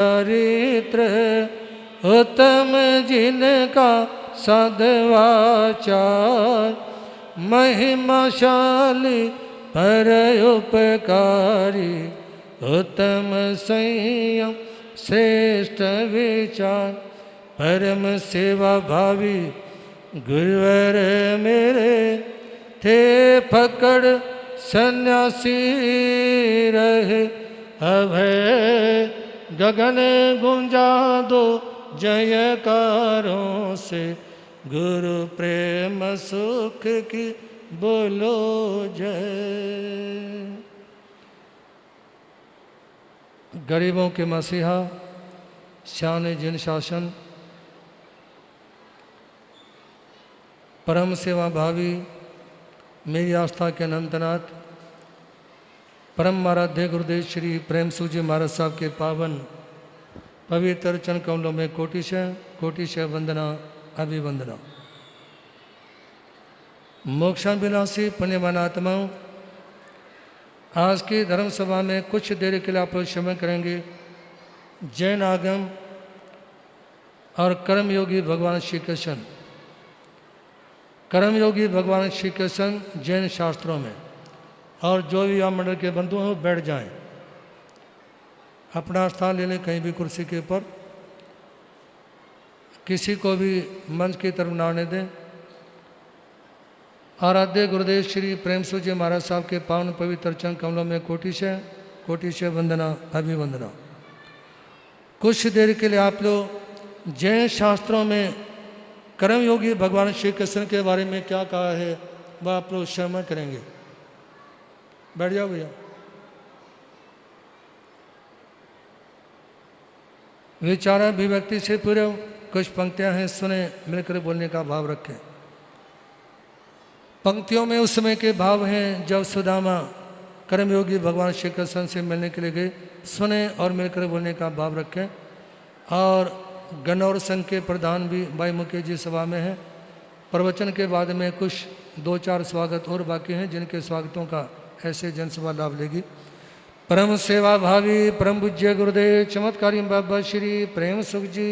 चरित्र उत्तम जिनका सद्वाचार, महिमाशाली पर उपकारी, उत्तम संयम श्रेष्ठ विचार, परम सेवा भावी गुरुवर मेरे थे पकड़ सन्यासी रहे अभय, गगन गुंजा दो जयकारों से, गुरु प्रेम सुख की बोलो जय। गरीबों के मसीहा शान जिन शासन, परम सेवा भावी मेरी आस्था के अनंतनाथ परम आराध्य गुरुदेव श्री प्रेम सुख जी महाराज साहब के पावन पवित्र चरण कमलों में कोटिशः वंदना अभिवंदना। मोक्षाभिलाषी पुण्यवान आत्माओं, आज की धर्म सभा में कुछ देर के लिए आप लोग श्रवण करेंगे जैन आगम और कर्मयोगी भगवान श्री कृष्ण। कर्मयोगी भगवान श्री कृष्ण जैन शास्त्रों में, और जो भी आप मंडल के बंधु हैं वो बैठ जाएं, अपना स्थान ले लें कहीं भी कुर्सी के ऊपर, किसी को भी मंच की तरफ ना आने दें। आराध्य गुरुदेव श्री प्रेम सुख जी महाराज साहब के पावन पवित्र चरण कमलों में कोटिशः वंदना अभिवंदना। कुछ देर के लिए आप लोग जैन शास्त्रों में कर्मयोगी भगवान श्री कृष्ण के बारे में क्या कहा है वह आप लोग श्रवण करेंगे। बैठ जाओ भैया। विचाराभिव्यक्ति से पूर्व कुछ पंक्तियां हैं, सुने, मिलकर बोलने का भाव रखें। पंक्तियों में उस समय के भाव हैं जब सुदामा कर्मयोगी भगवान श्री कृष्ण से मिलने के लिए गए। सुने और मिलकर बोलने का भाव रखें। और गणौर संघ के प्रधान भी भाई मुकेश जी सभा में हैं। प्रवचन के बाद में कुछ 2-4 स्वागत और बाकी हैं, जिनके स्वागतों का ऐसे जनसभा लाभ लेगी। परम सेवा भावी परम पूज्य गुरुदेव चमत्कारी बाबा श्री प्रेम सुख जी।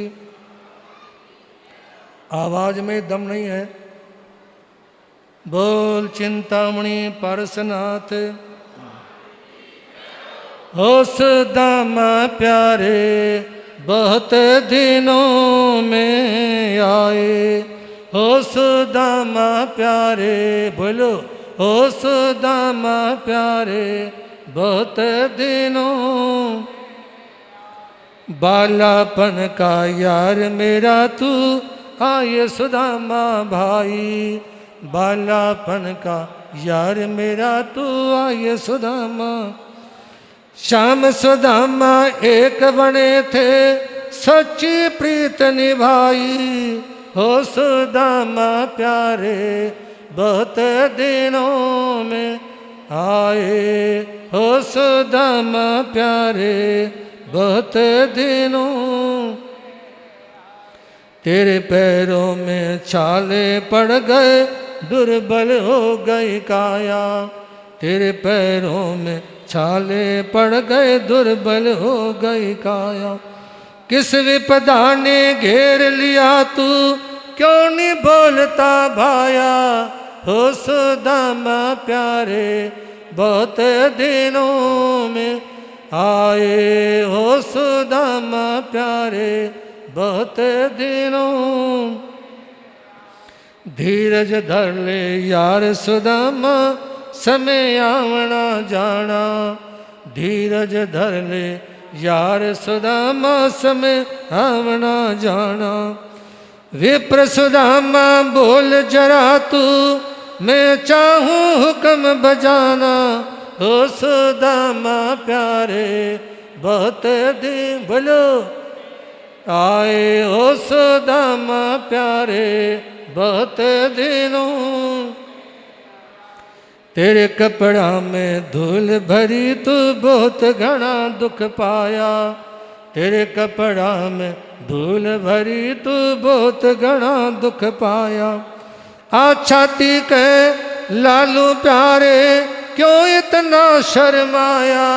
आवाज में दम नहीं है। बोल चिंतामणि पारसनाथ, हो सुदामा प्यारे बहुत दिनों में आए, हो सुदामा प्यारे, बोलो हो सुदामा प्यारे बहुत दिनों, बालापन का यार मेरा तू आए सुदामा भाई, बालापन का यार मेरा तू आए सुदामा। श्याम सुदामा एक बने थे सच्ची प्रीत निभाई, हो सुदामा प्यारे बहुत दिनों में आए, हो सुदामा प्यारे बहुत दिनों, तेरे पैरों में छाले पड़ गए दुर्बल हो गई काया, तेरे पैरों में छाले पड़ गए दुर्बल हो गई काया। किस विपदा ने घेर लिया तू क्यों नहीं बोलता भाया, हो सुदामा प्यारे बहुत दिनों में आए, हो सुदामा प्यारे बहुत दिनों, धीरज धर ले यार सुदामा समय आवना जाना, धीरज धर ले यार सुदामा समय आवना जाना। विप्र सुदामा बोल जरा तू मैं चाहूँ हुक्म बजाना, हो सुदामा प्यारे बहुत दिन बोलो आए, हो सुदामा प्यारे बहुत दिनों, तेरे कपड़ा में धूल भरी तू बहुत घना दुख पाया, तेरे कपड़ा में धूल भरी तू बहुत घना दुख पाया। छाती के लालू प्यारे क्यों इतना शर्माया,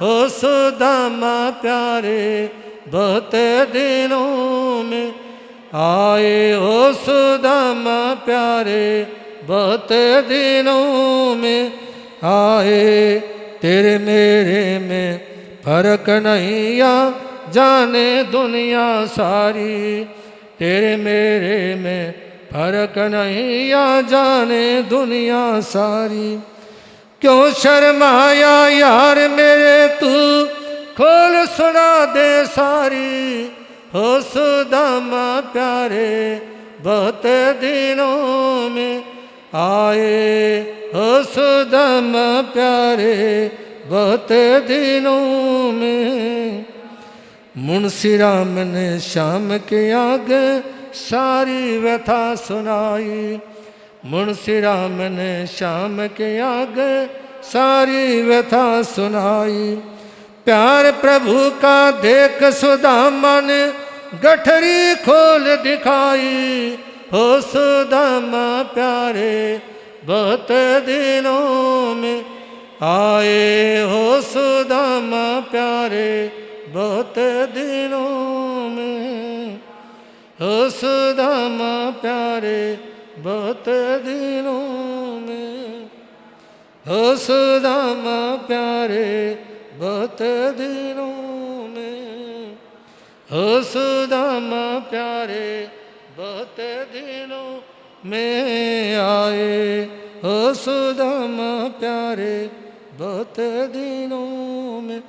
हो सुदामा प्यारे बहुत दिनों में आए हो सुदामा प्यारे, बहुत दिनों में आए। तेरे मेरे में फर्क नहीं या जाने दुनिया सारी, तेरे मेरे में फर्क नहीं या जाने दुनिया सारी। क्यों शर्माया यार मेरे तू, खोल सुना दे सारी। हो सुदामा प्यारे, बहुत दिनों में आए। हो सुदामा प्यारे, बहुत दिनों में। मुंशी राम ने श्याम के आगे सारी व्यथा सुनाई। मुंशी राम ने श्याम के आगे सारी व्यथा सुनाई। प्यार प्रभु का देख सुदामा ने गठरी खोल दिखाई। हो सुदामा प्यारे, बहुत दिनों में आए। हो सुदामा प्यारे, बहुत दिनों में। हो सुदामा प्यारे, बहुत दिनों में। हो सुदामा प्यारे, बहुत दिनों में। हो सुदामा प्यारे, बहुत दिनों में आए। हो सुदामा प्यारे, बहुत दिनों में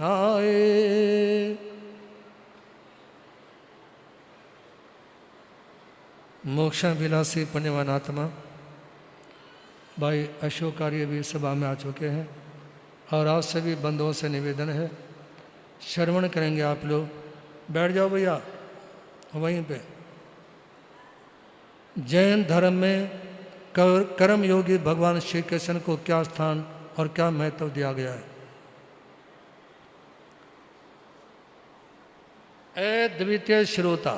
आए। मोक्षण विलासी पुण्यवान आत्मा भाई अशोक आर्य भी सभा में आ चुके हैं और आप सभी बंधुओं से निवेदन है, श्रवण करेंगे आप लोग। बैठ जाओ भैया वहीं पे। जैन धर्म में कर्म योगी भगवान श्री कृष्ण को क्या स्थान और क्या महत्व दिया गया है। अद्वितीय श्रोता,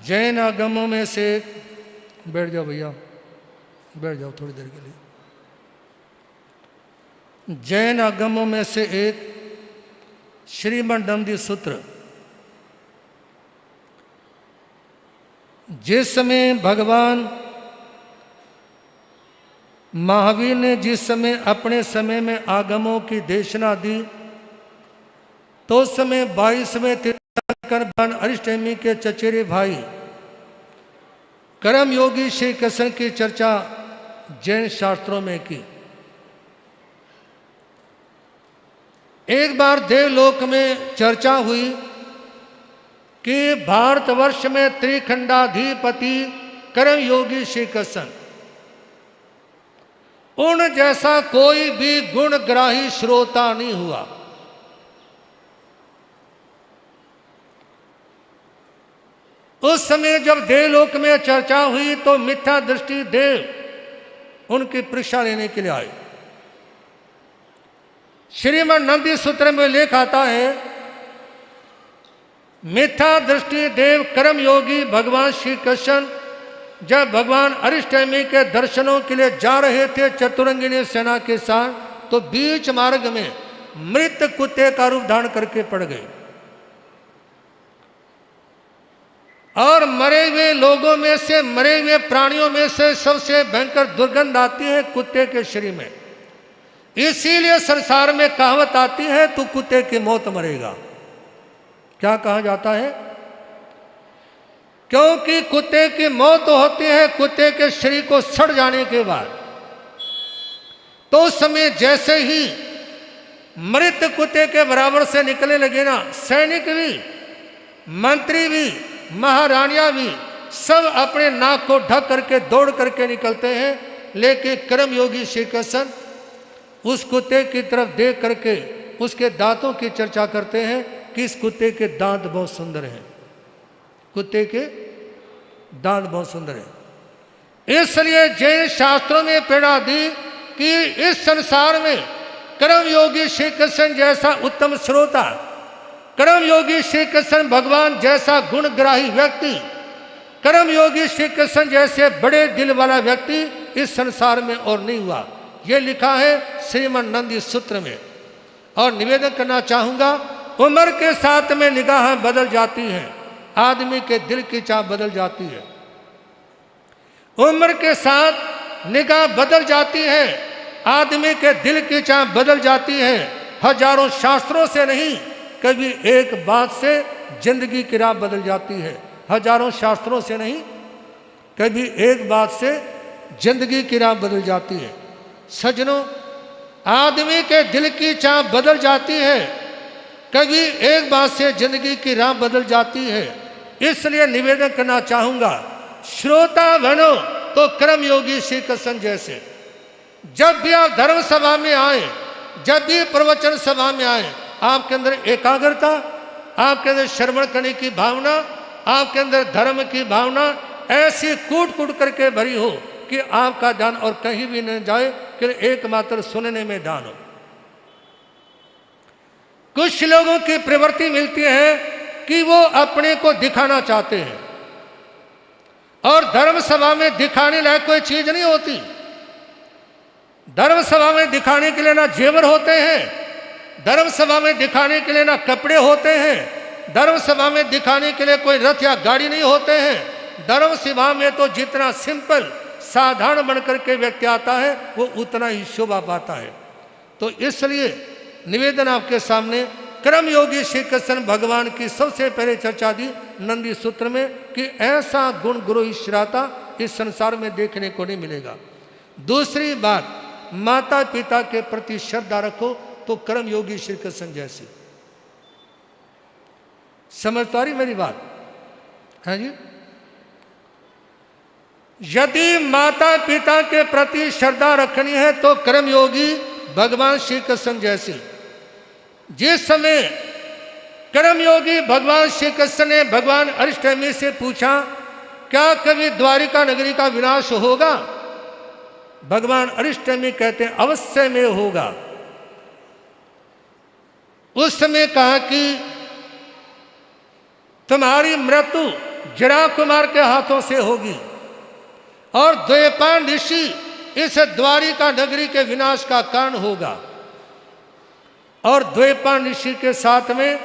जैन आगमों में से, बैठ जाओ भैया, बैठ जाओ थोड़ी देर के लिए। जैन आगमों में से एक श्रीमद् नंदी सूत्र, जिस समय भगवान महावीर ने जिस समय अपने समय में आगमों की देशना दी, तो उस समय 22वें तीर्थंकर भगवान अरिष्टनेमि के चचेरे भाई कर्म योगी श्री कृष्ण की चर्चा जैन शास्त्रों में की। एक बार देवलोक में चर्चा हुई कि भारतवर्ष में त्रिखंडाधिपति कर्म योगी श्री कृष्ण, उन जैसा कोई भी गुणग्राही श्रोता नहीं हुआ। उस समय जब देवलोक में चर्चा हुई तो मिथ्या दृष्टि देव उनकी परीक्षा लेने के लिए आए। श्रीमद् नंदी सूत्र में लेख आता है, मिथ्या दृष्टि देव कर्म योगी भगवान श्री कृष्ण जब भगवान अरिष्टनेमि के दर्शनों के लिए जा रहे थे चतुरंगिनी सेना के साथ, तो बीच मार्ग में मृत कुत्ते का रूप धारण करके पड़ गए और मरे हुए लोगों में से, मरे हुए प्राणियों में से सबसे भयंकर दुर्गंध आती है कुत्ते के शरीर में। इसीलिए संसार में कहावत आती है, तू कुत्ते की मौत मरेगा। क्या कहा जाता है? क्योंकि कुत्ते की मौत होती है कुत्ते के शरीर को सड़ जाने के बाद। तो उस समय जैसे ही मृत कुत्ते के बराबर से निकलने लगे ना, सैनिक भी, मंत्री भी, महारानियां भी सब अपने नाक को ढक करके दौड़ करके निकलते हैं। लेकिन कर्म योगी श्री कृष्ण उस कुत्ते की तरफ देख करके उसके दांतों की चर्चा करते हैं कि इस कुत्ते के दांत बहुत सुंदर हैं, कुत्ते के दांत बहुत सुंदर हैं। इसलिए जैन शास्त्रों में प्रेरणा दी कि इस संसार में कर्म योगी श्री कृष्ण जैसा उत्तम श्रोता, कर्म योगी श्री कृष्ण भगवान जैसा गुणग्राही व्यक्ति, कर्म योगी श्री कृष्ण जैसे बड़े दिल वाला व्यक्ति इस संसार में और नहीं हुआ। यह लिखा है श्रीमद् नंदी सूत्र में। और निवेदन करना चाहूँगा, उम्र के साथ में निगाह बदल जाती हैं, आदमी के दिल की चाह बदल जाती है। उम्र के साथ निगाह बदल जाती है, आदमी के दिल की चाह बदल जाती है। हजारों शास्त्रों से नहीं, कभी एक बात से जिंदगी की राह बदल जाती है। हजारों शास्त्रों से नहीं, कभी एक बात से जिंदगी की राह बदल जाती है। सज्जनों, आदमी के दिल की चाह बदल जाती है, कभी एक बात से जिंदगी की राह बदल जाती है। इसलिए निवेदन करना चाहूँगा, श्रोता बनो तो कर्मयोगी श्री कृष्ण जैसे। जब भी आप धर्म सभा में आए, जब भी प्रवचन सभा में आए, आपके अंदर एकाग्रता, आपके अंदर श्रवण करने की भावना, आपके अंदर धर्म की भावना ऐसी कूट कूट करके भरी हो कि आपका ध्यान और कहीं भी न जाए, कि एकमात्र सुनने में ध्यान हो। कुछ लोगों की प्रवृत्ति मिलती है कि वो अपने को दिखाना चाहते हैं, और धर्म सभा में दिखाने लायक कोई चीज नहीं होती। धर्म सभा में दिखाने के लिए ना जेवर होते हैं, धर्म सभा में दिखाने के लिए ना कपड़े होते हैं, धर्म सभा में दिखाने के लिए कोई रथ या गाड़ी नहीं होते हैं। धर्म सभा में तो जितना सिंपल साधारण बनकर के व्यक्ति आता है, वो उतना ही शोभा पाता है। तो इसलिए निवेदन आपके सामने, कर्मयोगी श्री कृष्ण भगवान की सबसे पहले चर्चा दी नंदी सूत्र में कि ऐसा गुण गुरु ईश्वराता इस संसार में देखने को नहीं मिलेगा। दूसरी बात, माता पिता के प्रति श्रद्धा रखो तो कर्मयोगी श्री कृष्ण जैसे। समझ तो आ रही मेरी बात है जी? यदि माता पिता के प्रति श्रद्धा रखनी है तो कर्मयोगी भगवान श्री कृष्ण जैसे। जिस समय कर्मयोगी भगवान श्री कृष्ण ने भगवान अरिष्टनेमि से पूछा, क्या कभी द्वारिका नगरी का विनाश होगा? भगवान अरिष्टनेमि कहते हैं अवश्य में होगा। उस समय कहा कि तुम्हारी मृत्यु जरा कुमार के हाथों से होगी, और द्वैपायन ऋषि इस द्वारिका नगरी के विनाश का कारण होगा। और द्वैपायन ऋषि के साथ में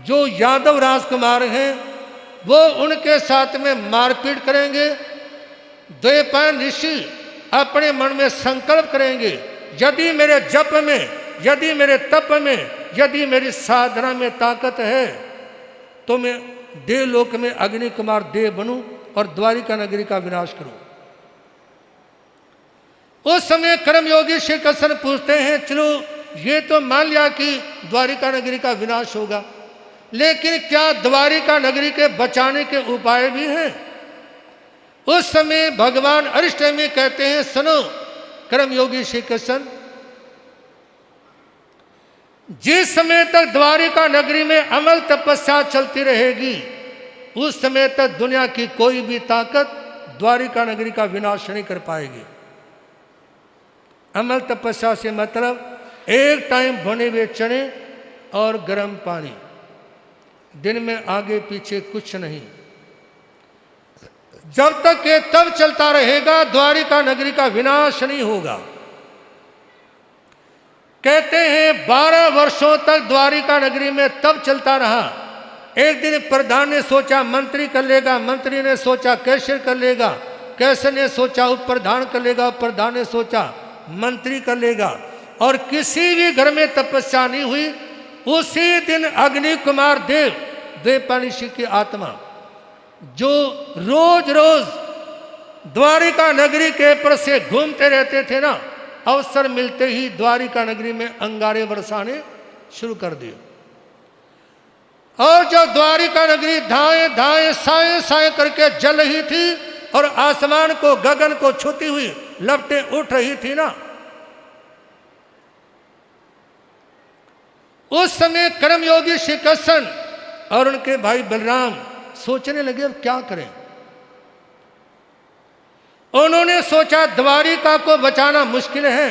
जो यादव राजकुमार हैं, वो उनके साथ में मारपीट करेंगे। द्वैपायन ऋषि अपने मन में संकल्प करेंगे, यदि मेरे जप में, यदि मेरे तप में, यदि मेरी साधना में ताकत है, तो मैं देवलोक में अग्नि कुमार देव बनूं और द्वारिका नगरी का विनाश करूं। उस समय कर्मयोगी श्री कृष्ण पूछते हैं, चलो ये तो मान लिया कि द्वारिका नगरी का विनाश होगा, लेकिन क्या द्वारिका नगरी के बचाने के उपाय भी हैं? उस समय भगवान अरिष्टनेमि कहते हैं, सुनो कर्मयोगी श्री कृष्ण, जिस समय तक द्वारिका नगरी में अमल तपस्या चलती रहेगी, उस समय तक दुनिया की कोई भी ताकत द्वारिका नगरी का विनाश नहीं कर पाएगी। अमल तपस्या से मतलब एक टाइम भुने हुए चने और गर्म पानी, दिन में आगे पीछे कुछ नहीं। जब तक ये तब चलता रहेगा, द्वारिका नगरी का विनाश नहीं होगा। कहते हैं 12 वर्षों तक द्वारिका नगरी में तब चलता रहा। एक दिन प्रधान ने सोचा मंत्री कर लेगा, मंत्री ने सोचा कैशियर कर लेगा, कैशियर ने सोचा उप प्रधान कर लेगा, प्रधान ने सोचा मंत्री कर लेगा, और किसी भी घर में तपस्या नहीं हुई। उसी दिन अग्नि कुमार देव, द्वैपायन ऋषि की आत्मा, जो रोज रोज द्वारिका नगरी के पर से घूमते रहते थे ना, अवसर मिलते ही द्वारिका नगरी में अंगारे बरसाने शुरू कर दिए। और जब द्वारिका नगरी धाए धाए साए साए करके जल रही थी और आसमान को, गगन को छूती हुई लपटें उठ रही थी ना, उस समय कर्मयोगी श्री कृष्ण और उनके भाई बलराम सोचने लगे अब क्या करें। उन्होंने सोचा द्वारिका को बचाना मुश्किल है,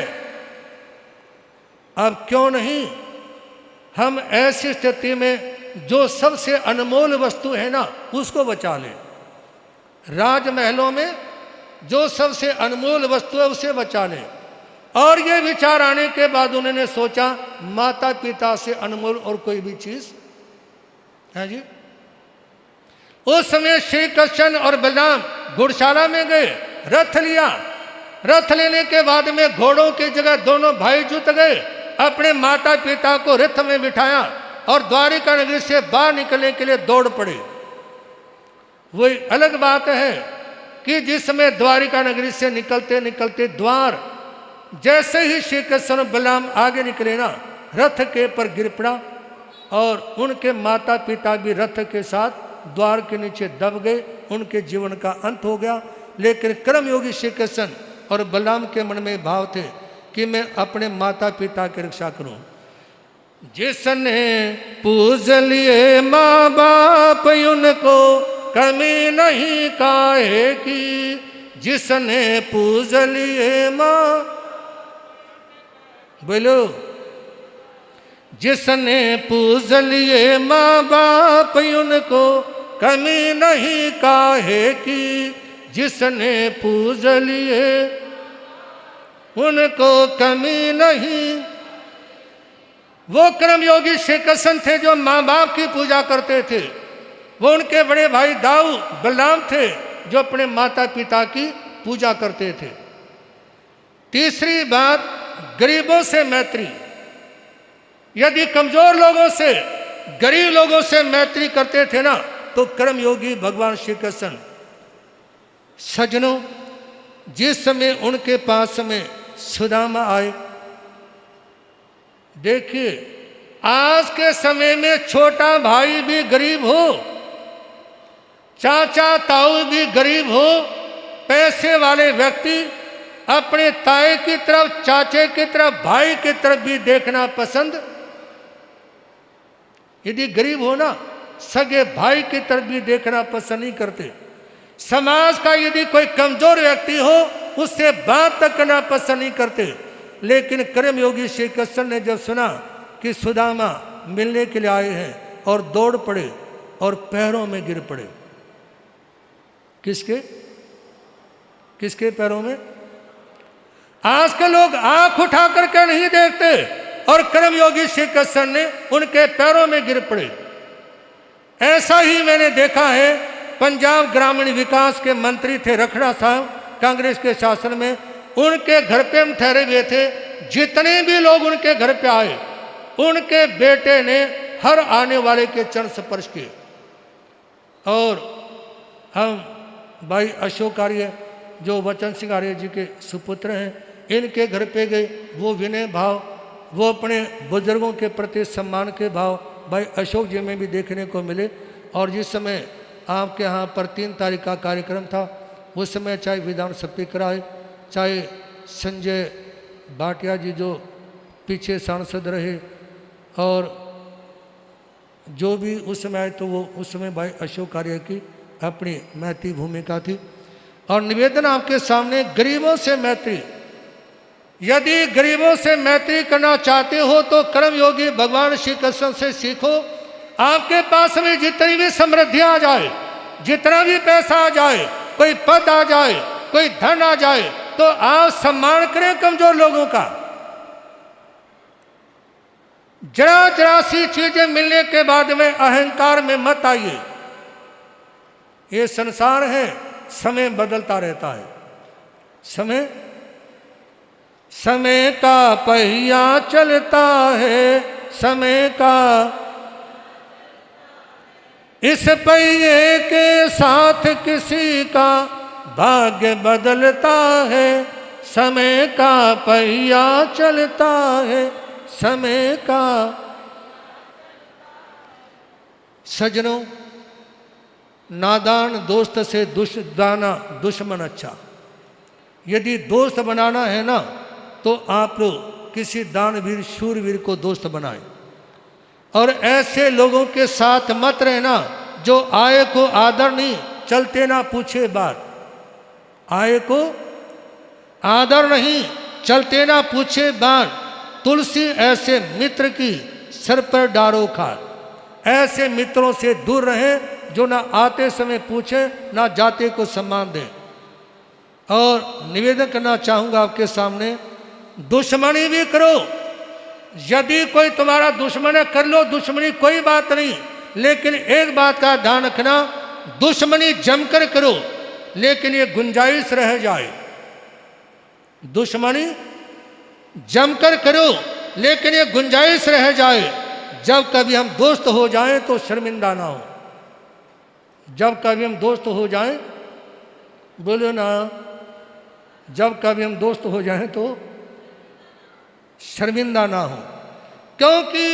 अब क्यों नहीं हम ऐसी स्थिति में जो सबसे अनमोल वस्तु है ना उसको बचा लें। राजमहलों में जो सबसे अनमोल वस्तु है उसे बचा लें। और ये विचार आने के बाद उन्होंने सोचा माता पिता से अनमोल और कोई भी चीज है जी। उस समय श्री कृष्ण और बलराम घुड़शाला में गए, रथ लिया। रथ लेने के बाद में घोड़ों की जगह दोनों भाई जुट गए, अपने माता पिता को रथ में बिठाया और द्वारिका नगरी से बाहर निकलने के लिए दौड़ पड़े। वही अलग बात है कि जिस समय द्वारिका नगरी से निकलते निकलते द्वार, जैसे ही श्री कृष्ण बलराम आगे निकले ना, रथ के पर गिर पड़ा और उनके माता पिता भी रथ के साथ द्वार के नीचे दब गए। उनके जीवन का अंत हो गया। लेकिन कर्मयोगी श्री कृष्ण और बलराम के मन में भाव थे कि मैं अपने माता पिता की रक्षा करूं। जिसने पूज लिए माँ बाप उनको कमी नहीं काहे की, जिसने पूज लिए माँ, बोलो, जिसने पूज लिए माँ बाप उनको कमी नहीं काहे की, जिसने पूज लिए उनको कमी नहीं। वो कर्मयोगी श्री कृष्ण थे जो माँ बाप की पूजा करते थे। वो उनके बड़े भाई दाऊ बलराम थे जो अपने माता पिता की पूजा करते थे। तीसरी बात, गरीबों से मैत्री। यदि कमजोर लोगों से, गरीब लोगों से मैत्री करते थे ना, तो कर्मयोगी भगवान श्री कृष्ण, सज्जनों, जिस समय उनके पास में सुदामा आए, देखिए आज के समय में छोटा भाई भी गरीब हो, चाचा ताऊ भी गरीब हो, पैसे वाले व्यक्ति अपने ताए की तरफ, चाचे की तरफ, भाई की तरफ भी देखना पसंद, यदि गरीब हो ना, सगे भाई की तरफ भी देखना पसंद नहीं करते। समाज का यदि कोई कमजोर व्यक्ति हो, उससे बात तक करना पसंद नहीं करते। लेकिन कर्मयोगी श्री कृष्ण ने जब सुना कि सुदामा मिलने के लिए आए हैं, और दौड़ पड़े और पैरों में गिर पड़े। किसके किसके पैरों में? आज के लोग आंख उठा करके नहीं देखते, और कर्मयोगी श्री कृष्ण ने उनके पैरों में गिर पड़े। ऐसा ही मैंने देखा है, पंजाब ग्रामीण विकास के मंत्री थे रखड़ा साहब, कांग्रेस के शासन में, उनके घर पे हम ठहरे हुए थे। जितने भी लोग उनके घर पे आए, उनके बेटे ने हर आने वाले के चरण स्पर्श किए। और हम भाई अशोक आर्य जो वचन सिंह आर्य जी के सुपुत्र हैं, इनके घर पे गए। वो विनय भाव, वो अपने बुजुर्गों के प्रति सम्मान के भाव भाई अशोक जी में भी देखने को मिले। और जिस समय आपके यहाँ पर 3 तारीख का कार्यक्रम था, उस समय चाहे विधान स्पीकर आए, चाहे संजय भाटिया जी जो पीछे सांसद रहे, और जो भी उस समय आए, तो वो उस समय भाई अशोक आर्य की अपनी महती भूमिका थी। और निवेदन आपके सामने, गरीबों से मैत्री। यदि गरीबों से मैत्री करना चाहते हो तो कर्मयोगी भगवान श्री कृष्ण से सीखो। आपके पास में जितनी भी समृद्धि आ जाए, जितना भी पैसा आ जाए, कोई पद आ जाए, कोई धन आ जाए, तो आप सम्मान करें कमजोर लोगों का। जरा जरा सी चीजें मिलने के बाद में अहंकार में मत आइए। ये संसार है, समय बदलता रहता है। समय का पहिया चलता है, समय का, इस पहिए के साथ किसी का भाग्य बदलता है। समय का पहिया चलता है, समय का। सज्जनों, नादान दोस्त से दुश्मन अच्छा। यदि दोस्त बनाना है ना, तो आप लोग किसी दानवीर शूरवीर को दोस्त बनाएं, और ऐसे लोगों के साथ मत रहना जो आए को आदर नहीं, चलते ना पूछे बात। आए को आदर नहीं, चलते ना पूछे बात। तुलसी ऐसे मित्र की सर पर डारो खाल। ऐसे मित्रों से दूर रहें जो ना आते समय पूछे, ना जाते को सम्मान दें। और निवेदन करना चाहूँगा आपके सामने दुश्मनी भी करो। यदि कोई तुम्हारा दुश्मन है, कर लो दुश्मनी, कोई बात नहीं, लेकिन एक बात का ध्यान रखना, दुश्मनी जमकर करो, लेकिन ये गुंजाइश रह जाए। दुश्मनी जमकर करो, लेकिन ये गुंजाइश रह जाए, जब कभी हम दोस्त हो जाएं तो शर्मिंदा ना हो। जब कभी हम दोस्त हो जाएं, बोलो ना, जब कभी हम दोस्त हो जाएं तो शर्मिंदा ना हो, क्योंकि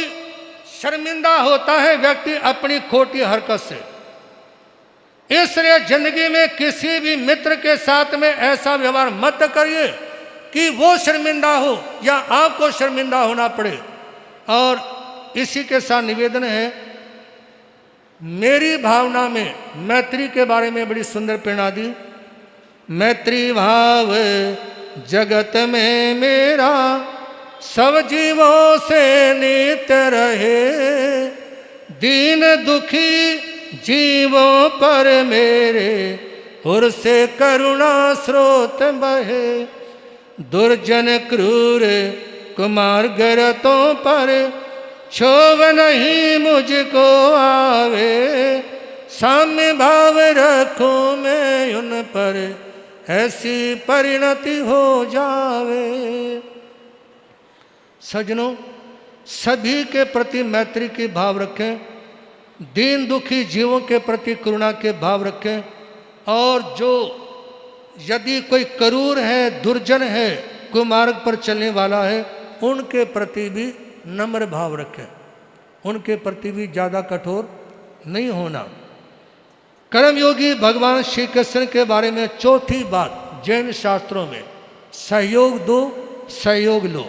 शर्मिंदा होता है व्यक्ति अपनी खोटी हरकत से। इसलिए जिंदगी में किसी भी मित्र के साथ में ऐसा व्यवहार मत करिए कि वो शर्मिंदा हो या आपको शर्मिंदा होना पड़े। और इसी के साथ निवेदन है, मेरी भावना में मैत्री के बारे में बड़ी सुंदर प्रेरणा दी। मैत्री भाव जगत में मेरा, सब जीवों से नित रहे, दीन दुखी जीवों पर मेरे, उर से करुणा स्रोत बहे। दुर्जन क्रूर कुमार गरतों पर, क्षोभ नहीं मुझको आवे, साम्य भाव रखूं मैं उन पर, ऐसी परिणति हो जावे। सजनों, सभी के प्रति मैत्री के भाव रखें, दीन दुखी जीवों के प्रति करुणा के भाव रखें, और जो यदि कोई क्रूर है, दुर्जन है, कुमार्ग पर चलने वाला है, उनके प्रति भी नम्र भाव रखें, उनके प्रति भी ज़्यादा कठोर नहीं होना। कर्मयोगी भगवान श्री कृष्ण के बारे में चौथी बात जैन शास्त्रों में, सहयोग दो सहयोग लो,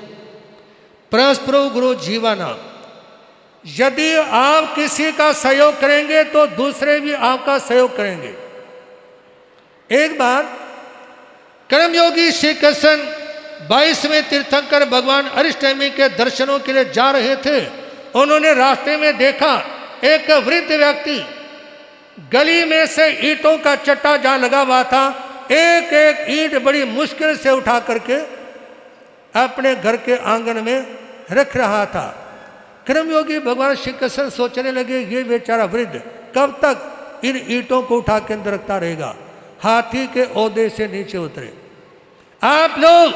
परस्पर गुरु जीवाना। यदि आप किसी का सहयोग करेंगे तो दूसरे भी आपका सहयोग करेंगे। एक बार कर्मयोगी श्री कृष्ण 22वें तीर्थंकर भगवान अरिष्टनेमि के दर्शनों के लिए जा रहे थे। उन्होंने रास्ते में देखा एक वृद्ध व्यक्ति गली में से ईंटों का चट्टा जहां लगा हुआ था, एक एक ईंट बड़ी मुश्किल से उठा करके अपने घर के आंगन में रख रहा था। कर्मयोगी भगवान श्री कृष्ण सोचने लगे, ये बेचारा वृद्ध कब तक इन ईंटों को उठा के अंदर रखता रहेगा। हाथी के ओहदे से नीचे उतरे। आप लोग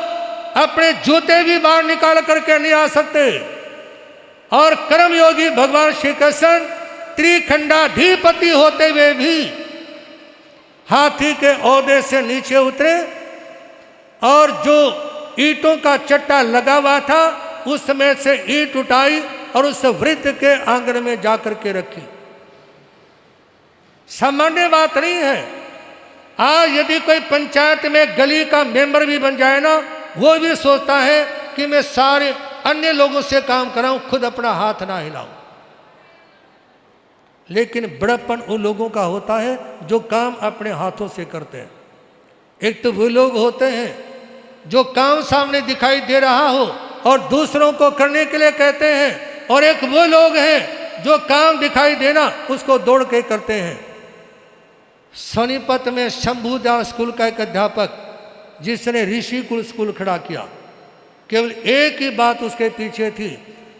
अपने जूते भी बाहर निकाल करके नहीं आ सकते। और कर्मयोगी भगवान श्री कृष्ण त्रिखंडाधिपति होते हुए भी हाथी के ओहदे से नीचे उतरे, और जो ईंटों का चट्टा लगा हुआ था उसमें से ईंट उठाई और उस वृद्ध के आंगन में जाकर के रखी। सामान्य बात नहीं है। आज यदि कोई पंचायत में गली का मेंबर भी बन जाए ना, वो भी सोचता है कि मैं सारे अन्य लोगों से काम कराऊं, खुद अपना हाथ ना हिलाऊं। लेकिन बड़प्पन उन लोगों का होता है जो काम अपने हाथों से करते हैं। एक तो वो लोग होते हैं जो काम सामने दिखाई दे रहा हो और दूसरों को करने के लिए कहते हैं, और एक वो लोग हैं जो काम दिखाई देना उसको दौड़ के करते हैं। सोनीपत में शंभूदास स्कूल का एक अध्यापक जिसने ऋषिकुल स्कूल खड़ा किया, केवल एक ही बात उसके पीछे थी।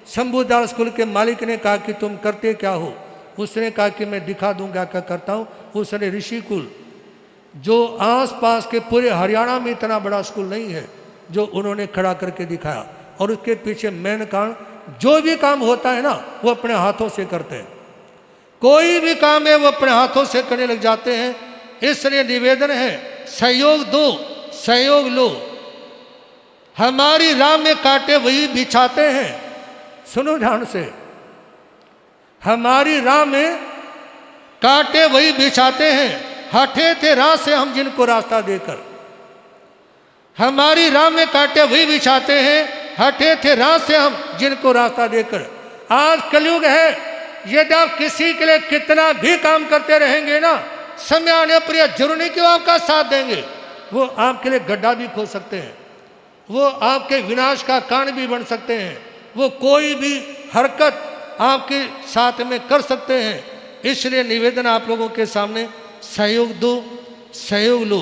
शंभूदास स्कूल के मालिक ने कहा कि तुम करते क्या हो? उसने कहा कि मैं दिखा दूंगा क्या करता हूँ। उसने ऋषिकुल, जो आसपास के पूरे हरियाणा में इतना बड़ा स्कूल नहीं है, जो उन्होंने खड़ा करके दिखाया। और उसके पीछे मेन कारण, जो भी काम होता है ना वो अपने हाथों से करते हैं। कोई भी काम है वो अपने हाथों से करने लग जाते हैं। इसलिए निवेदन है, सहयोग दो सहयोग लो। हमारी राह में कांटे वही बिछाते हैं। सुनो ध्यान से, हमारी राह में कांटे वही बिछाते हैं, हटे थे राह से हम जिनको रास्ता देकर। हमारी राह में कांटे वही बिछाते हैं, हटे थे राह से हम जिनको रास्ता देकर। आज कलयुग है, यदि आप किसी के लिए कितना भी काम करते रहेंगे ना, समय आने पर यह जरूर नहीं कि वो आपका साथ देंगे। वो आपके लिए गड्ढा भी खोद सकते हैं, वो आपके विनाश का कारण भी बन सकते हैं, वो कोई भी हरकत आपके साथ में कर सकते हैं। इसलिए निवेदन आप लोगों के सामने, सहयोग दो सहयोग लो।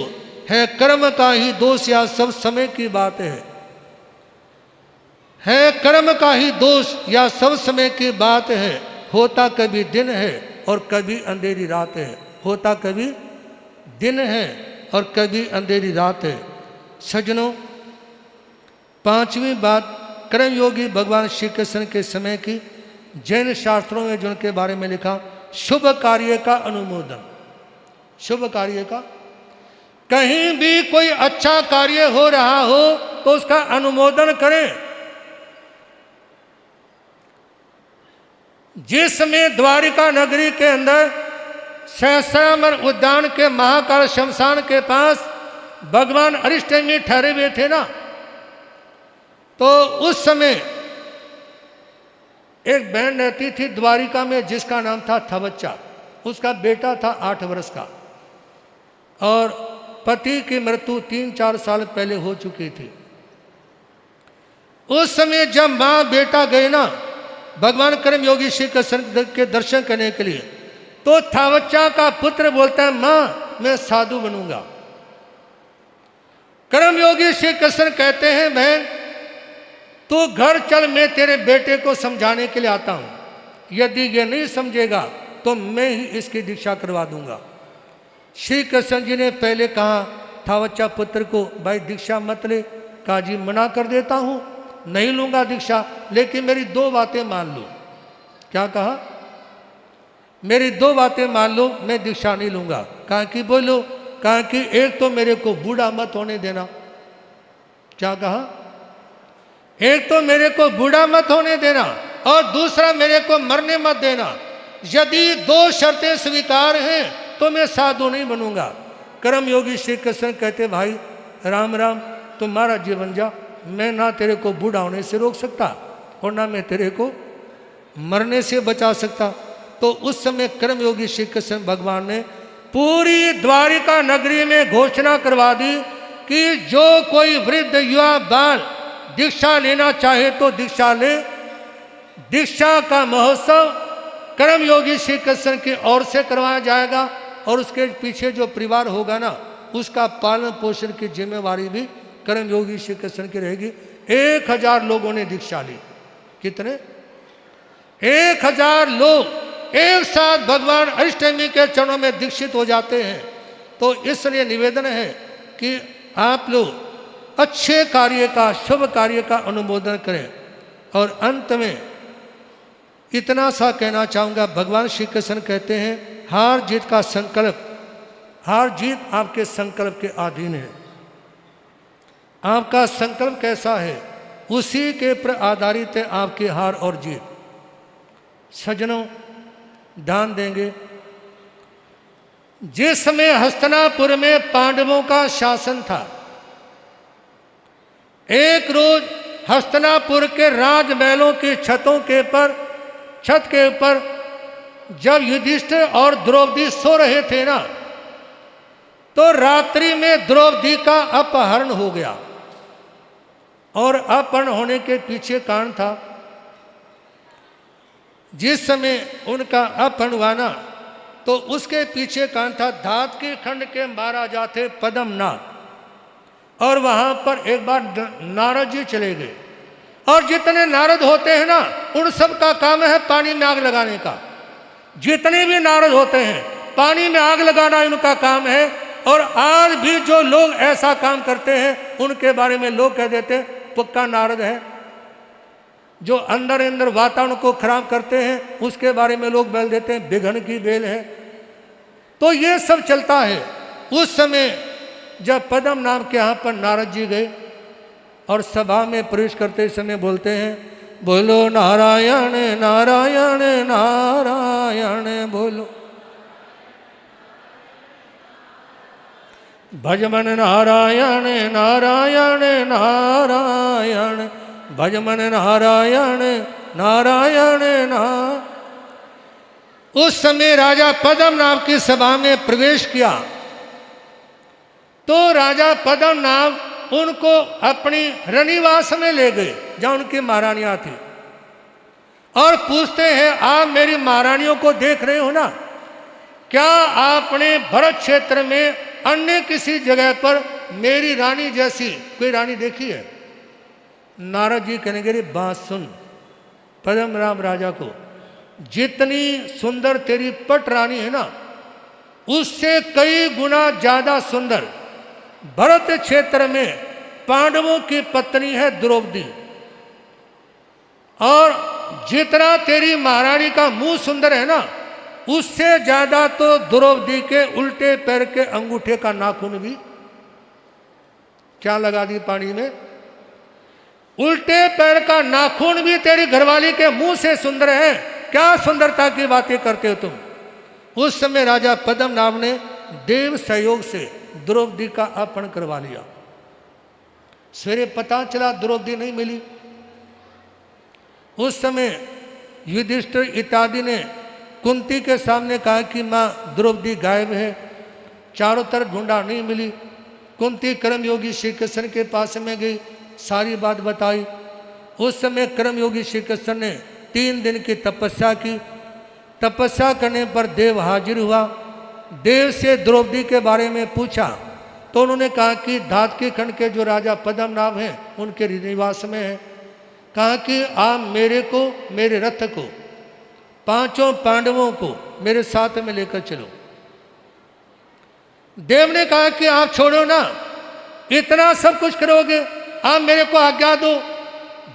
है कर्म का ही दोष या सब समय की बात है। है कर्म का ही दोष या सब समय की बात है। होता कभी दिन है और कभी अंधेरी रात है। होता कभी दिन है और कभी अंधेरी रात है। सज्जनों, पांचवी बात कर्मयोगी भगवान श्री कृष्ण के समय की जैन शास्त्रों में जिनके बारे में लिखा, शुभ कार्य का अनुमोदन। शुभ कार्य का, कहीं भी कोई अच्छा कार्य हो रहा हो तो उसका अनुमोदन करें। जिस समय द्वारिका नगरी के अंदर सहस्रामर उद्यान के महाकाल शमशान के पास भगवान अरिष्टनेमि ठहरे हुए थे ना, तो उस समय एक बहन रहती थी द्वारिका में जिसका नाम था थवच्चा। उसका बेटा था 8 वर्ष का और पति की मृत्यु 3-4 साल पहले हो चुकी थी। उस समय जब माँ बेटा गए ना भगवान कर्मयोगी श्री कृष्ण के दर्शन करने के लिए, तो थवच्चा का पुत्र बोलता है, माँ मैं साधु बनूंगा। कर्मयोगी श्री कृष्ण कहते हैं, बहन तू घर चल, मैं तेरे बेटे को समझाने के लिए आता हूं। यदि ये नहीं समझेगा तो मैं ही इसकी दीक्षा करवा दूंगा। श्री कृष्ण जी ने पहले कहा थवच्चा पुत्र को, भाई दीक्षा मत ले। कहा जी मना कर देता हूं, नहीं लूंगा दीक्षा, लेकिन मेरी 2 बातें मान लो। क्या कहा? मेरी 2 बातें मान लो, मैं दीक्षा नहीं लूंगा। कहा कि बोलो? कहा कि एक तो मेरे को बूढ़ा मत होने देना। क्या कहा? एक तो मेरे को बूढ़ा मत होने देना और दूसरा मेरे को मरने मत देना। यदि 2 शर्तें स्वीकार हैं तो मैं साधु नहीं बनूंगा। कर्मयोगी श्री कृष्ण कहते, भाई राम राम, तुम्हारा जीवन जा, मैं ना तेरे को बूढ़ा होने से रोक सकता और ना मैं तेरे को मरने से बचा सकता। तो उस समय कर्मयोगी श्री कृष्ण भगवान ने पूरी द्वारिका नगरी में घोषणा करवा दी कि जो कोई वृद्ध युवा बाल दीक्षा लेना चाहे तो दीक्षा ले। दीक्षा का महोत्सव कर्मयोगी श्री कृष्ण की ओर से करवाया जाएगा और उसके पीछे जो परिवार होगा ना, उसका पालन पोषण की जिम्मेवारी भी कर्मयोगी श्री कृष्ण की रहेगी। 1000 लोगों ने दीक्षा ली। कितने? 1000 लोग एक साथ भगवान अष्टमी के चरणों में दीक्षित हो जाते हैं। तो इसलिए निवेदन है कि आप लोग अच्छे कार्य का, शुभ कार्य का अनुमोदन करें। और अंत में इतना सा कहना चाहूँगा, भगवान श्री कृष्ण कहते हैं हार जीत का संकल्प, हार जीत आपके संकल्प के अधीन है। आपका संकल्प कैसा है उसी के पर आधारित है आपकी हार और जीत। सज्जनों ध्यान देंगे, जिस समय हस्तिनापुर में पांडवों का शासन था, एक रोज हस्तिनापुर के राजमहलों की छत के ऊपर जब युधिष्ठिर और द्रौपदी सो रहे थे ना, तो रात्रि में द्रौपदी का अपहरण हो गया। और अपहरण होने के पीछे कारण था, जिस समय उनका अपहरण हुआ ना, तो उसके पीछे कारण था धात के खंड के महाराजा थे पद्मनाभ। और वहां पर एक बार नारद जी चले गए। और जितने नारद होते हैं ना, उन सब का काम है पानी में आग लगाने का। जितने भी नारद होते हैं पानी में आग लगाना उनका काम है। और आज भी जो लोग ऐसा काम करते हैं उनके बारे में लोग कह देते हैं पक्का नारद है। जो अंदर वातावरण को खराब करते हैं उसके बारे में लोग बोल देते हैं बिघन की बेल है। तो ये सब चलता है। उस समय जब पद्मनाभ के यहाँ पर नारद जी गए और सभा में प्रवेश करते समय बोलते हैं, बोलो नारायण नारायण नारायण बोलो, भजमन नारायण नारायण नारायण, भजमन नारायण नारायण नारायण। उस समय राजा पद्मनाभ की सभा में प्रवेश किया तो राजा पद्मनाभ उनको अपनी रनिवास में ले गए जहाँ उनकी महारानियाँ थी। और पूछते हैं आप मेरी महारानियों को देख रहे हो ना, क्या आपने भरत क्षेत्र में अन्य किसी जगह पर मेरी रानी जैसी कोई रानी देखी है? नारद जी कहेंगे रे बात सुन पद्मनाभ राजा को, जितनी सुंदर तेरी पट रानी है ना, उससे कई गुना ज्यादा सुंदर भरत क्षेत्र में पांडवों की पत्नी है द्रौपदी। और जितना तेरी महारानी का मुंह सुंदर है ना, उससे ज्यादा तो द्रौपदी के उल्टे पैर के अंगूठे का नाखून भी, क्या लगा दी पानी में, उल्टे पैर का नाखून भी तेरी घरवाली के मुंह से सुंदर है। क्या सुंदरता की बातें करते हो तुम। उस समय राजा पद्मनाभ ने देव सहयोग से द्रौपदी का अपहरण करवा लिया। सवेरे पता चला द्रौपदी नहीं मिली। उस समय युधिष्ठिर इत्यादि ने कुंती के सामने कहा कि माँ द्रौपदी गायब है, चारों तरफ ढूंढा नहीं मिली। कुंती कर्मयोगी श्री कृष्ण के पास में गई, सारी बात बताई। उस समय कर्मयोगी श्री कृष्ण ने 3 दिन की तपस्या की। तपस्या करने पर देव हाजिर हुआ। देव से द्रौपदी के बारे में पूछा तो उन्होंने कहा कि धातकी खंड के जो राजा पद्मनाभ हैं उनके निवास में है। कहा कि आप मेरे को, मेरे रथ को, 5 पांडवों को मेरे साथ में लेकर चलो। देव ने कहा कि आप छोड़ो ना, इतना सब कुछ करोगे, आप मेरे को आज्ञा दो,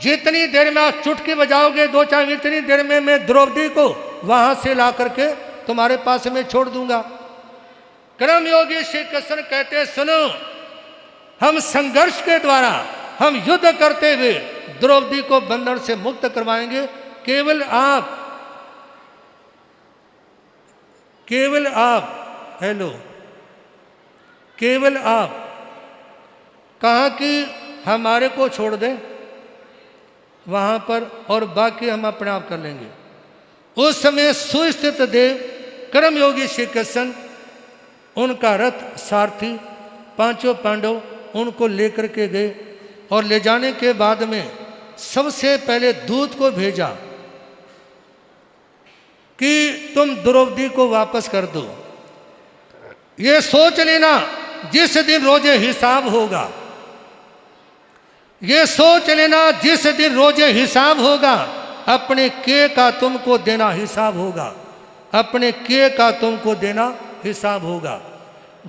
जितनी देर में आप चुटकी बजाओगे 2-4 इतनी देर में मैं द्रौपदी को वहां से ला करके तुम्हारे पास में छोड़ दूंगा। कर्मयोगी श्री कृष्ण कहते सुनो, हम संघर्ष के द्वारा, हम युद्ध करते हुए द्रौपदी को बंधन से मुक्त करवाएंगे। केवल आप हेलो, केवल आप कहा कि हमारे को छोड़ दें वहां पर और बाकी हम अपने आप कर लेंगे। उस समय सुस्थित देव कर्मयोगी श्री कृष्ण, उनका रथ, सारथी, 5 पांडव उनको लेकर के गए। और ले जाने के बाद में सबसे पहले दूत को भेजा कि तुम द्रौपदी को वापस कर दो। ये सोच लेना जिस दिन रोजे हिसाब होगा, ये सोच लेना जिस दिन रोजे हिसाब होगा, अपने किए का तुमको देना हिसाब होगा, अपने किए का तुमको देना हिसाब होगा।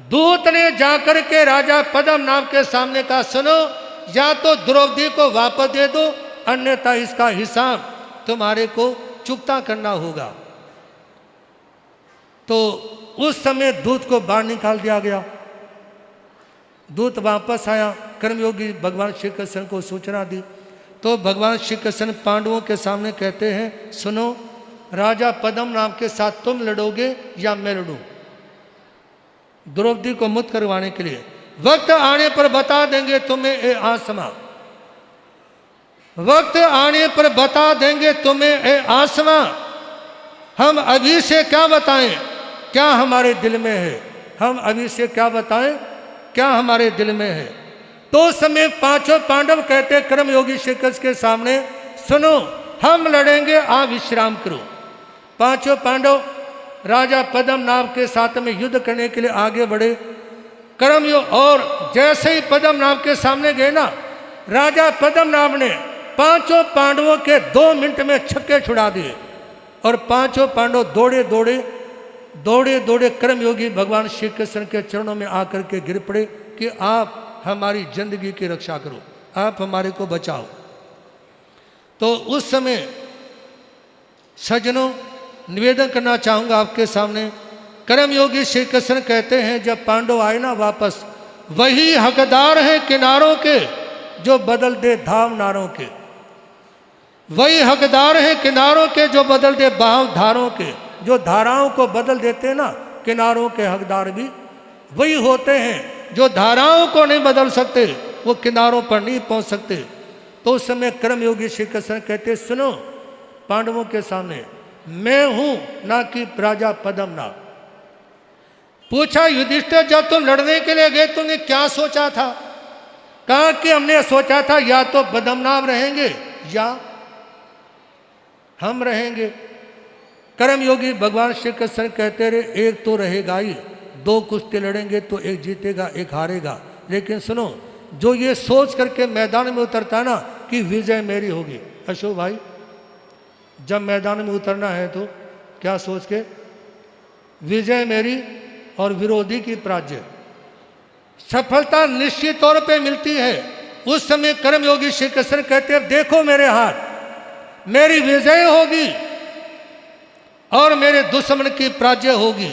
दूत ने जाकर के राजा पद्मनाभ के सामने कहा सुनो, या तो द्रौपदी को वापस दे दो, अन्यथा इसका हिसाब तुम्हारे को चुकता करना होगा। तो उस समय दूत को बाहर निकाल दिया गया। दूत वापस आया, कर्मयोगी भगवान श्री कृष्ण को सूचना दी। तो भगवान श्री कृष्ण पांडवों के सामने कहते हैं सुनो, राजा पद्मनाभ के साथ तुम लड़ोगे या मैं लड़ूं द्रौपदी को मुक्त करवाने के लिए। वक्त आने पर बता देंगे तुम्हें ए आसमां, वक्त आने पर बता देंगे तुम्हें ए आसमां। हम अभी से क्या बताएं क्या हमारे दिल में है, हम अभी से क्या बताएं क्या हमारे दिल में है। तो उस समय 5 पांडव कहते कर्मयोगी श्री कृष्ण के सामने सुनो, हम लड़ेंगे, आप विश्राम करो। 5 पांडव राजा पद्मनाभ के साथ में युद्ध करने के लिए आगे बढ़े। कर्मयोग, और जैसे ही पद्मनाभ के सामने गए ना, राजा पद्मनाभ ने 5 पांडवों के 2 मिनट में छक्के छुड़ा दिए। और 5 पांडव दौड़े दौड़े कर्मयोगी भगवान श्री कृष्ण के चरणों में आकर के गिर पड़े कि आप हमारी जिंदगी की रक्षा करो, आप हमारे को बचाओ। तो उस समय सज्जनों, निवेदन करना चाहूंगा आपके सामने, कर्मयोगी श्री कृष्ण कहते हैं जब पांडव आए ना वापस, वही हकदार हैं किनारों के जो बदल दे धाम नारों के, वही हकदार हैं किनारों के जो बदल दे बहाव धारों के। जो धाराओं को बदल देते हैं ना, किनारों के हकदार भी वही होते हैं। जो धाराओं को नहीं बदल सकते वो किनारों पर नहीं पहुंच सकते। तो उस समय कर्मयोगी श्री कृष्ण कहते सुनो, पांडवों के सामने मैं हूं ना कि राजा पद्मनाभ। पूछा युधिष्ठिर, जब तुम लड़ने के लिए गए तुमने क्या सोचा था? कहा कि हमने सोचा था या तो पद्मनाभ रहेंगे या हम रहेंगे। कर्मयोगी भगवान श्री कृष्ण कहते रहे एक तो रहेगा ही, 2 कुश्ती लड़ेंगे तो एक जीतेगा एक हारेगा। लेकिन सुनो, जो ये सोच करके मैदान में उतरता है ना कि विजय मेरी होगी। अशोक भाई, जब मैदान में उतरना है तो क्या सोच के, विजय मेरी और विरोधी की पराजय। सफलता निश्चित तौर पे मिलती है। उस समय कर्मयोगी श्री कृष्ण कहते हैं देखो मेरे हाथ, मेरी विजय होगी और मेरे दुश्मन की पराजय होगी।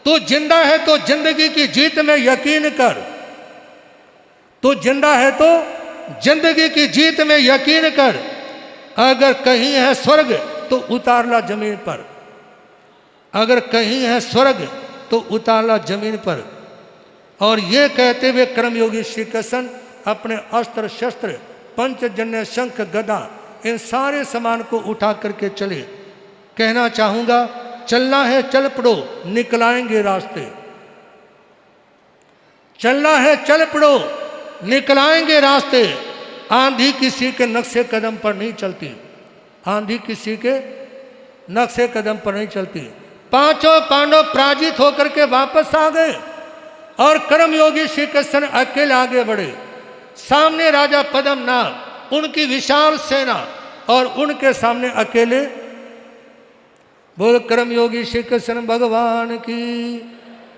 तू जिंदा है तो जिंदगी की जीत में यकीन कर, तू जिंदा है तो जिंदगी की जीत में यकीन कर। अगर कहीं है स्वर्ग तो उतार ला जमीन पर, अगर कहीं है स्वर्ग तो उतार ला जमीन पर। और ये कहते हुए कर्मयोगी श्री कृष्ण अपने अस्त्र शस्त्र पंचजन्य शंख गदा इन सारे सामान को उठा करके चले। कहना चाहूंगा चलना है चल पड़ो, निकलाएंगे रास्ते। चलना है चल पड़ो, निकलाएंगे रास्ते। आंधी किसी के नक्शे कदम पर नहीं चलती, आंधी किसी के नक्शे कदम पर नहीं चलती। पांचों पांडव पराजित होकर के वापस आ गए और कर्मयोगी श्री कृष्ण अकेले आगे बढ़े। सामने राजा पद्मनाभ, उनकी विशाल सेना और उनके सामने अकेले। बोलो कर्मयोगी श्री कृष्ण भगवान की,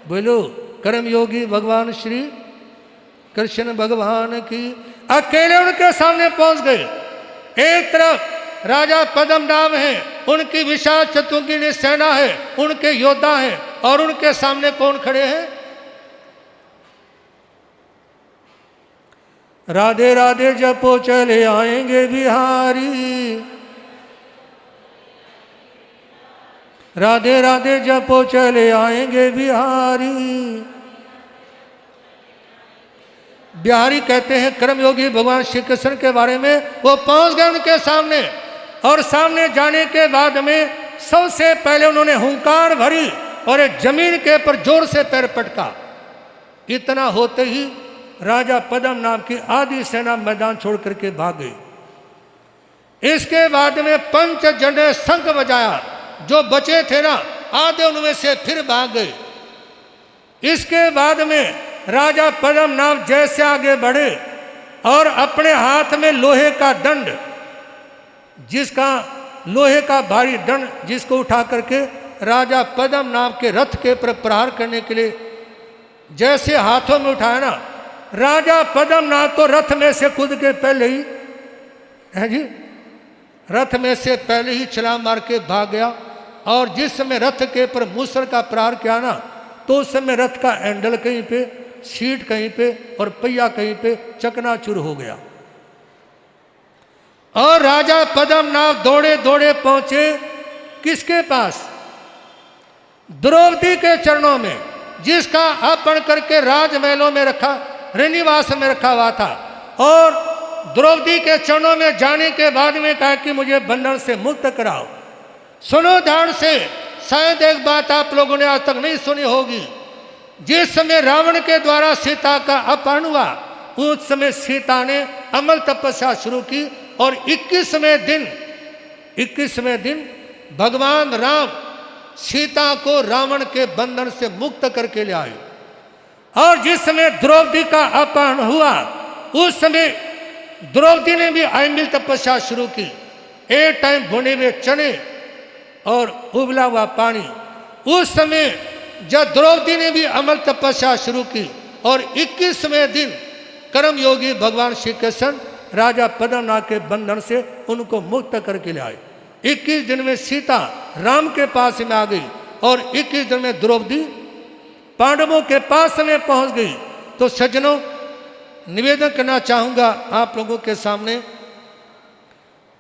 बोलो कर्मयोगी भगवान श्री कृष्ण भगवान की। अकेले उनके सामने पहुंच गए। एक तरफ राजा पद्मनाभ हैं, उनकी विशाल चतुर्ंगी सेना है, उनके योद्धा हैं, और उनके सामने कौन खड़े हैं? राधे राधे जपो चले आएंगे बिहारी, राधे राधे जपो चले आएंगे बिहारी। बिहारी कहते हैं कर्मयोगी भगवान श्री कृष्ण के बारे में। वो पहुंच गए उनके सामने, और सामने जाने के बाद में सबसे पहले उन्होंने हुंकार भरी और एक जमीन के ऊपर जोर से पैर पटका। इतना होते ही राजा पद्मनाभ की आधी सेना मैदान छोड़ करके भाग गई। इसके बाद में पंचजन्य शंख बजाया, जो बचे थे ना आधे उनमें से फिर भाग गए। इसके बाद में राजा पद्मनाभ जैसे आगे बढ़े और अपने हाथ में लोहे का दंड, जिसका लोहे का भारी दंड जिसको उठा करके राजा पद्मनाभ के रथ के पर प्रहार करने के लिए जैसे हाथों में उठाया ना, राजा पद्मनाभ तो रथ में से कूद के पहले ही है जी, रथ में से पहले ही छलांग मार के भाग गया। और जिस समय रथ के पर मूसर का प्रहार किया ना, तो उस समय रथ का हैंडल कहीं पे, सीट कहीं पे और पहिया कहीं पे चकनाचूर हो गया। और राजा पद्मनाभ दौड़े दौड़े पहुंचे किसके पास? द्रौपदी के चरणों में, जिसका अपहरण करके राजमहलों में रखा, ऋनिवास में रखा हुआ था। और द्रौपदी के चरणों में जाने के बाद में कहा कि मुझे बंधन से मुक्त कराओ। सुनो ध्यान से, शायद एक बात आप लोगों ने आज तक नहीं सुनी होगी। जिस समय रावण के द्वारा सीता का अपहरण हुआ, उस समय सीता ने अमल तपस्या शुरू की और 21वें दिन भगवान राम सीता को रावण के बंधन से मुक्त करके ले आए। और जिस समय द्रौपदी का अपहरण हुआ, उस समय द्रौपदी ने भी अमिल तपस्या शुरू की। एक टाइम भुने हुए चने और उबला हुआ पानी। उस समय जब द्रौपदी ने भी अमल तपस्या शुरू की और 21वें दिन कर्मयोगी भगवान श्री कृष्ण राजा पद्मनाभ के बंधन से उनको मुक्त करके ले आए। 21 दिन में सीता राम के पास में आ गई और 21 दिन में द्रौपदी पांडवों के पास में पहुंच गई। तो सज्जनों, निवेदन करना चाहूंगा आप लोगों के सामने,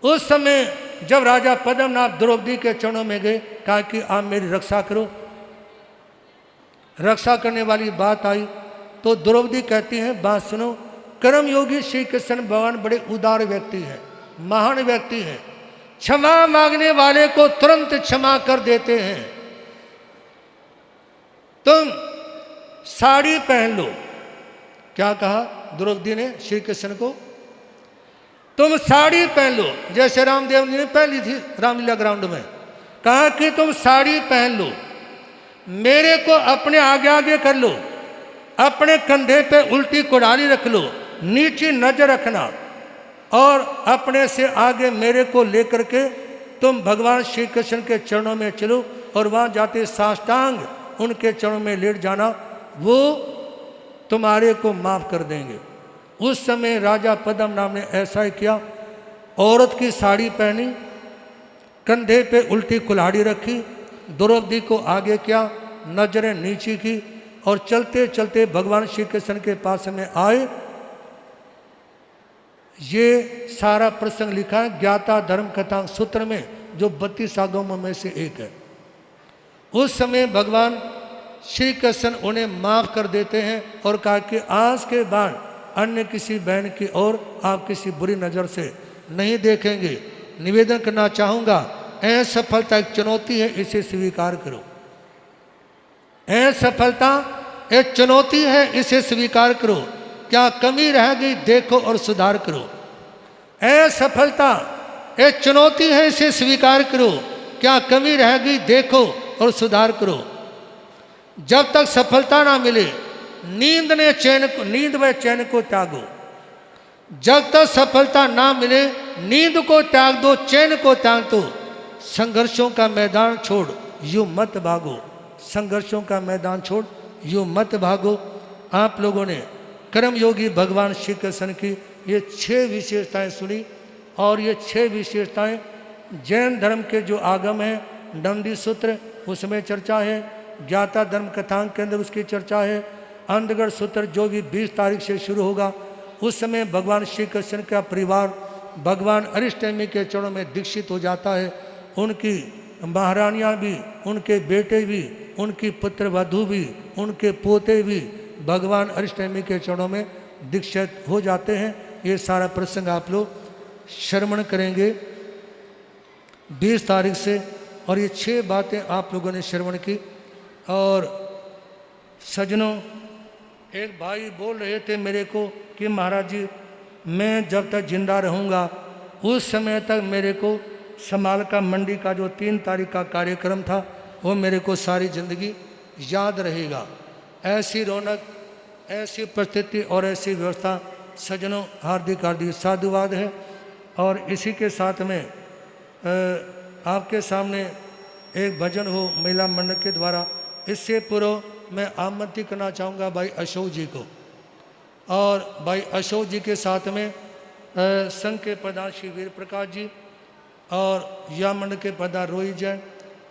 उस समय जब राजा पद्मनाभ द्रौपदी के चरणों में गए, कहा कि आप मेरी रक्षा करो। रक्षा करने वाली बात आई तो द्रौपदी कहती हैं, बात सुनो, कर्मयोगी श्री कृष्ण भगवान बड़े उदार व्यक्ति हैं, महान व्यक्ति हैं, क्षमा मांगने वाले को तुरंत क्षमा कर देते हैं। तुम साड़ी पहन लो। क्या कहा द्रौपदी ने श्री कृष्ण को? तुम साड़ी पहन लो, जैसे रामदेव जी ने पहन ली थी रामलीला ग्राउंड में। कहा कि तुम साड़ी पहन लो, मेरे को अपने आगे आगे कर लो, अपने कंधे पे उल्टी कुड़ाली रख लो, नीचे नजर रखना। और अपने से आगे मेरे को लेकर के तुम भगवान श्री कृष्ण के चरणों में चलो और वहाँ जाते साष्टांग उनके चरणों में लेट जाना, वो तुम्हारे को माफ कर देंगे। उस समय राजा पद्म नाम ने ऐसा ही किया। औरत की साड़ी पहनी, कंधे पे उल्टी कुल्हाड़ी रखी, द्रौपदी को आगे किया, नजरें नीची की और चलते चलते भगवान श्री कृष्ण के पास में आए। ये सारा प्रसंग लिखा है ज्ञाता धर्म कथा सूत्र में, जो 32 आगमों में से एक है। उस समय भगवान श्री कृष्ण उन्हें माफ कर देते हैं और कहा कि आज के बाद अन्य किसी बहन की ओर आप किसी बुरी नज़र से नहीं देखेंगे। निवेदन करना चाहूँगा, असफलता एक चुनौती है, इसे स्वीकार करो। असफलता एक चुनौती है, इसे स्वीकार करो। क्या कमी रह गई देखो और सुधार करो। असफलता एक चुनौती है, इसे स्वीकार करो। क्या कमी रह गई देखो और सुधार करो। जब तक सफलता ना मिले नींद व चैन को त्यागो। जब तक सफलता ना मिले नींद को त्याग दो, चैन को त्याग दो। संघर्षों का मैदान छोड़ यूं मत भागो। संघर्षों का मैदान छोड़ यूं मत भागो। आप लोगों ने कर्मयोगी भगवान श्री कृष्ण की ये 6 विशेषताएं सुनी और ये 6 विशेषताएं जैन धर्म के जो आगम हैं, नंदी सूत्र उसमें चर्चा है, ज्ञाता धर्म कथांग के अंदर उसकी चर्चा है, अंधगढ़ सूत्र जो भी 20 तारीख से शुरू होगा, उस समय भगवान श्री कृष्ण का परिवार भगवान अरिष्टनेमि के चरणों में दीक्षित हो जाता है। उनकी महारानियाँ भी, उनके बेटे भी, उनकी पुत्र वधू भी, उनके पोते भी भगवान अरिष्टनेमि के चरणों में दीक्षित हो जाते हैं। ये सारा प्रसंग आप लोग श्रवण करेंगे 20 तारीख से, और ये 6 बातें आप लोगों ने श्रवण की। और सजनों, एक भाई बोल रहे थे मेरे को कि महाराज जी, मैं जब तक जिंदा रहूँगा उस समय तक मेरे को समाल का मंडी का जो 3 तारीख का कार्यक्रम था वो मेरे को सारी ज़िंदगी याद रहेगा। ऐसी रौनक, ऐसी परिस्थिति और ऐसी व्यवस्था सजनों, हार्दिक हार्दिक साधुवाद है। और इसी के साथ में आपके सामने एक भजन हो महिला मंडल के द्वारा। इससे पूर्व मैं आमंत्रित करना चाहूँगा भाई अशोक जी को, और भाई अशोक जी के साथ में संघ के प्रधान श्री वीर प्रकाश जी और युवा मंडल के प्रधान रोहित जैन,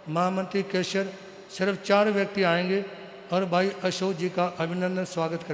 महामंत्री केशर, सिर्फ 4 व्यक्ति आएंगे और भाई अशोक जी का अभिनंदन स्वागत करें।